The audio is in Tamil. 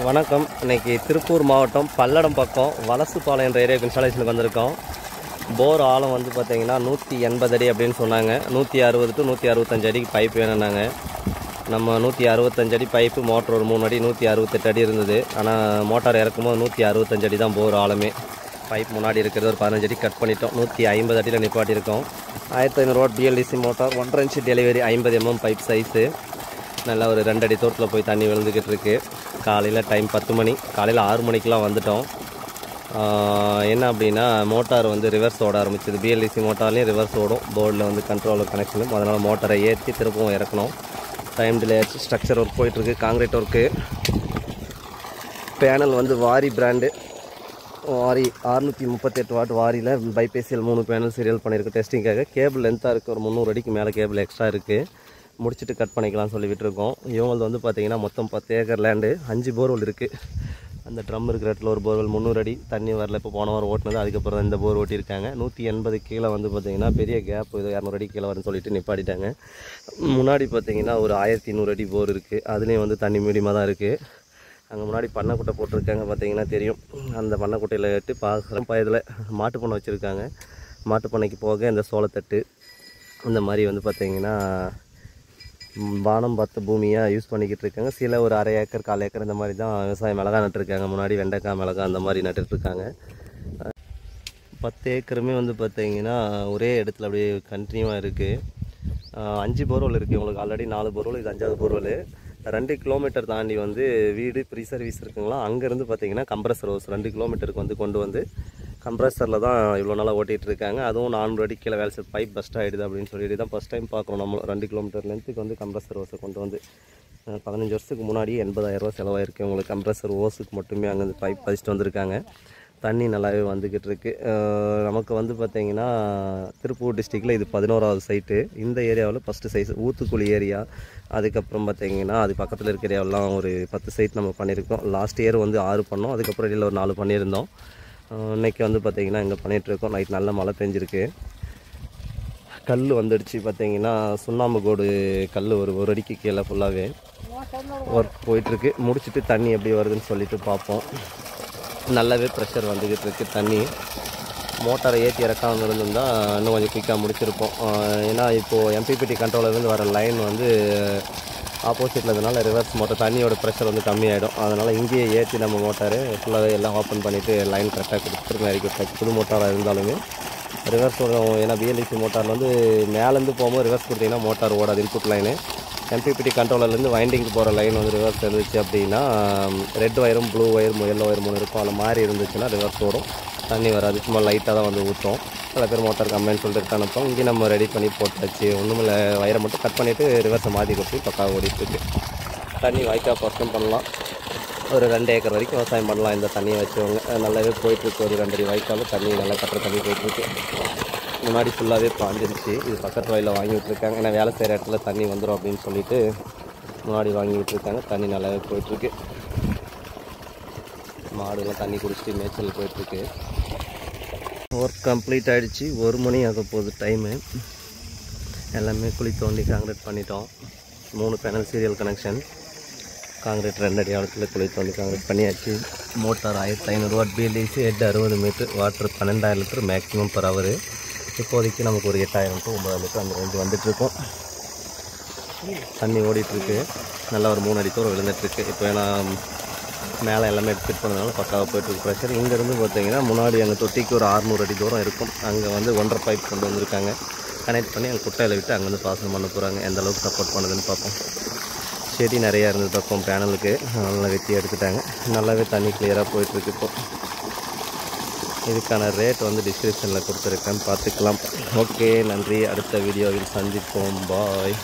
வணக்கம். இன்றைக்கி திருப்பூர் மாவட்டம் பல்லடம் பக்கம் வலசுபாளையம் என்ற ஏரியாவுக்கு இன்ஸ்டாலேஷனுக்கு வந்திருக்கோம். போர் ஆழம் வந்து பார்த்திங்கன்னா 180 அடி அப்படின்னு சொன்னாங்க. 160 to 165 அடிக்கு பைப் வேணும்னாங்க. நம்ம 165 அடி பைப்பு, மோட்டர் ஒரு 3 அடி 168 அடி இருந்தது. ஆனால் மோட்டார் இறக்கும்போது 165 அடி தான் போர் ஆழமே. பைப் முன்னாடி இருக்கிறது ஒரு 15 அடி கட் பண்ணிட்டோம். 150 அடியில் நிப்பாட்டியிருக்கோம். 1500 watt BLDC motor, 1.5 inch delivery, 50 mm pipe size. நல்லா ஒரு 2 அடி தோட்டத்தில் போய் தண்ணி விழுந்துக்கிட்டு இருக்குது. காலையில் டைம் 10 மணி, காலையில் 6 மணிக்கெலாம் வந்துட்டோம். என்ன அப்படின்னா மோட்டார் வந்து ரிவர்ஸ் ஓட ஆரம்பிச்சிது. BLDC மோட்டார்லேயும் ரிவர்ஸ் ஓடும். போர்டில் வந்து கண்ட்ரோலர் கனெக்ஷனும், அதனால் மோட்டாரை ஏற்றி திருப்பவும் இறக்கணும். டைம் டிலே ஆச்சு. ஸ்ட்ரக்சர் ஒர்க் போயிட்டுருக்கு, காங்கிரீட் ஒர்க்கு. பேனல் வந்து வாரி பிராண்டு, வாரி 638 வாட் வாரியில் பைபேசியல் 3 பேனல் சீரியல் பண்ணியிருக்கு டெஸ்டிங்காக. கேபிள் லென்த்தாக இருக்குது, ஒரு 300 அடிக்கு மேலே கேபிள் எக்ஸ்ட்ரா இருக்குது. முடிச்சுட்டு கட் பண்ணிக்கலாம்னு சொல்லி விட்டுருக்கோம். இவங்களது வந்து பார்த்திங்கன்னா மொத்தம் 10 ஏக்கர் லேண்டு, 5 போர்வெல் இருக்குது. அந்த ட்ரம் இருக்கிற இடத்துல ஒரு போர்வெல் 300 அடி தண்ணி வரல. இப்போ போன வாரம் ஓட்டினது, அதுக்கப்புறம் தான் இந்த போர் ஓட்டியிருக்காங்க. 180 கீழே வந்து பார்த்திங்கன்னா பெரிய கேப், இது 200 அடி கீழே வரும்னு சொல்லிட்டு நிப்பாட்டிட்டாங்க. முன்னாடி பார்த்திங்கன்னா ஒரு 1200 அடி போர் இருக்குது. அதுலேயும் வந்து தண்ணி மீடியமாக தான் இருக்குது. அங்கே முன்னாடி பண்ணைக்குட்டை போட்டிருக்காங்க, பார்த்திங்கன்னா தெரியும். அந்த பண்ணைக்குட்டையில் எட்டு பார்க்குறோம். இதில் மாட்டு பண்ணை வச்சுருக்காங்க. மாட்டு பண்ணைக்கு போக இந்த சோளத்தட்டு இந்த மாதிரி வந்து பார்த்திங்கன்னா வானம் பார்த்த பூமியாக யூஸ் பண்ணிக்கிட்டு இருக்காங்க. சில ஒரு 1/2 ஏக்கர் 1/4 ஏக்கர் இந்த மாதிரி தான் விவசாயம் மிளகா நட்டுருக்காங்க. முன்னாடி வெண்டைக்காய், மிளகா அந்த மாதிரி நட்டுட்ருக்காங்க. 10 ஏக்கருமே வந்து பார்த்திங்கன்னா ஒரே இடத்துல அப்படியே கண்டினியூவாக இருக்குது. 5 போர்வெல் இருக்குது. உங்களுக்கு ஆல்ரெடி 4 போர்வெல், இது 5வது போர்வெல். 2 கிலோமீட்டர் தாண்டி வந்து வீடு ப்ரீ சர்வீஸ் இருக்குங்களா. அங்கேருந்து பார்த்திங்கன்னா கம்ப்ரஸர் ஹவுஸ் 2 கிலோமீட்டருக்கு வந்து கொண்டு வந்து கம்ப்ரஸரில் தான் இவ்வளோ நாளாக ஓட்டிகிட்டு இருக்காங்க. அதுவும் 400 அடி கீழே வேலை செய்ய பைப் பஸ்ட் ஆகிடுது அப்படின்னு சொல்லிட்டு தான் ஃபஸ்ட் டைம் பார்க்குறோம். நம்ம 2 கிலோமீட்டர் லென்த்துக்கு வந்து கம்ப்ரஸர் ஹோஸை கொண்டு வந்து 15 வருஷத்துக்கு முன்னாடி 80,000 ரூபா செலவாயிருக்கு. உங்களுக்கு கம்ப்ரஸர் ஹோஸுக்கு மட்டுமே அங்கே வந்து பைப் பதிச்சுட்டு வந்திருக்காங்க. தண்ணி நல்லாவே வந்துக்கிட்டு இருக்குது. நமக்கு வந்து பார்த்திங்கன்னா திருப்பூர் டிஸ்ட்ரிக்டில் இது 11வது சைட்டு. இந்த ஏரியாவில் ஃபஸ்ட்டு சைஸ் ஊத்துக்குழி ஏரியா. அதுக்கப்புறம் பார்த்திங்கன்னா அது பக்கத்தில் இருக்கிற ஏரியாவெல்லாம் ஒரு 10 சைட் நம்ம பண்ணியிருக்கோம். லாஸ்ட் இயர் வந்து 6 பண்ணோம். அதுக்கப்புறம் இடையில் ஒரு 4 பண்ணியிருந்தோம். இன்றைக்கி வந்து பார்த்திங்கன்னா இங்கே பண்ணிகிட்ருக்கோம். நைட் நல்லா மழை பெஞ்சிருக்கு. கல் வந்துடுச்சு. பார்த்திங்கன்னா சுண்ணாம்பு கோடு கல் ஒரு அடிக்கு கீழே ஃபுல்லாகவே ஒர்க் போயிட்டுருக்கு. முடிச்சுட்டு தண்ணி எப்படி வருதுன்னு சொல்லிட்டு பார்ப்போம். நல்லாவே ப்ரெஷர் வந்துக்கிட்டு இருக்குது தண்ணி. மோட்டாரை ஏற்றி இறக்காமல் இருந்திருந்தால் இன்னும் கொஞ்சம் குயிக்காக முடிச்சிருப்போம். ஏன்னா இப்போது MPPT கண்ட்ரோலர்லேருந்து வர லைன் வந்து ஆப்போசிட்டில் இருந்தனால ரிவர்ஸ் மோட்டார் தண்ணியோட ப்ரெஷர் வந்து கம்மியாகிடும். அதனால் இங்கேயே ஏற்றி நம்ம மோட்டார் ஃபுல்லாகவே எல்லாம் ஓப்பன் பண்ணிவிட்டு லைன் கரெக்டாக கொடுத்துருங்க. இறக்கி விட்டாச்சு. புது மோட்டாராக இருந்தாலுமே ரிவர்ஸ் ஓடும். ஏன்னா BLDC மோட்டாரில் வந்து மேலேருந்து போகும்போது ரிவர்ஸ் கொடுத்தீங்கன்னா மோட்டார் ஓடாது. இன்புட் லைனு MPPT கண்ட்ரோலர்லேருந்து வைண்டிங்க்கு போகிற லைன் வந்து ரிவர்ஸ் இருந்துச்சு அப்படின்னா ரெட் ஒயரும் ப்ளூ ஒயர் எல்லோ ஒயர் 3 இருக்கும். அதில் மாறி இருந்துச்சுன்னா ரிவர்ஸ் ஓடும், தண்ணி வராது. சும்மா லைட்டாக தான் வந்து ஊற்றும். சில பேர் மோட்டார் கம்ப்ளைண்ட் சொல்லிட்டு அனுப்போம். இங்கே நம்ம ரெடி பண்ணி போட்டாச்சு. ஒன்றுமில்ல, வயரை மட்டும் கட் பண்ணிவிட்டு ரிவர்ஸை மாற்றி கொடுத்து பக்காவாக ஓடிட்டுருக்கு. தண்ணி வாய்க்கால் பர்சன் பண்ணலாம். ஒரு 2 ஏக்கர் வரைக்கும் விவசாயம் பண்ணலாம் இந்த தண்ணியை வச்சவங்க. நல்லாவே போயிட்டுருக்கு. ஒரு 2 அடி வாய்க்காலும் தண்ணி நல்லா கட்டுற தண்ணி போயிட்டுருக்கு. முன்னாடி ஃபுல்லாகவே பாஞ்சிருச்சு. இது பக்கத்து வயலில் வாங்கி விட்டுருக்காங்க. ஏன்னா வேலை செய்கிற இடத்துல தண்ணி வந்துடும் அப்படின்னு சொல்லிட்டு முன்னாடி வாங்கி விட்டுருக்காங்க. தண்ணி நல்லாவே போயிட்டுருக்கு. மாடுலாம் தண்ணி குடிச்சிட்டு மேய்ச்சல் போயிட்டுருக்கு. ஒர்க் கம்ப்ளீட் ஆகிடுச்சு. 1 மணி ஆக போகுது டைமு. எல்லாமே குழி தோண்டி காங்கிரீட் பண்ணிட்டோம். 3 பேனல் சீரியல் கனெக்ஷன். காங்கிரீட் 2 அடி ஆழத்தில் குழி தோண்டி காங்கிரீட் பண்ணியாச்சு. Motor 1500 watt BLDC, head 60 metre, water 12,000 litre maximum per hour. இப்போதைக்கு நமக்கு ஒரு 8,000 to 9,000 லிட்டர் அந்த ரேஞ்சு வந்துட்டுருக்கோம். தண்ணி ஓடிட்டுருக்கு. நல்லா ஒரு 3 அடி தூரம் விழுந்துட்டுருக்கு. இப்போ ஏன்னா மேலே எல்லாமே ஃபிட் பண்ணதுனால பக்காவாக போய்ட்டுருக்கு ப்ரெஷர். இங்கேருந்து பார்த்திங்கன்னா முன்னாடி அங்கே தொட்டிக்கு ஒரு 600 அடி தூரம் இருக்கும். அங்கே வந்து 1.5 பைப் கொண்டு வந்திருக்காங்க. கனெக்ட் பண்ணி அங்கே குட்டையில் விட்டு அங்கேருந்து பாசனம் பண்ண போகிறாங்க. எந்த அளவுக்கு சப்போர்ட் பண்ணுதுன்னு பார்ப்போம். செடி நிறையா இருந்தது பக்கம் பேனலுக்கு, நல்லா வெட்டி எடுத்துட்டாங்க. நல்லாவே தண்ணி கிளியராக போயிட்டுருக்கு. இப்போ இதுக்கான ரேட் வந்து டிஸ்கிரிப்ஷனில் கொடுத்துருக்கேன், பார்த்துக்கலாம். ஓகே, நன்றி. அடுத்த வீடியோவில் சந்திப்போம். பாய்.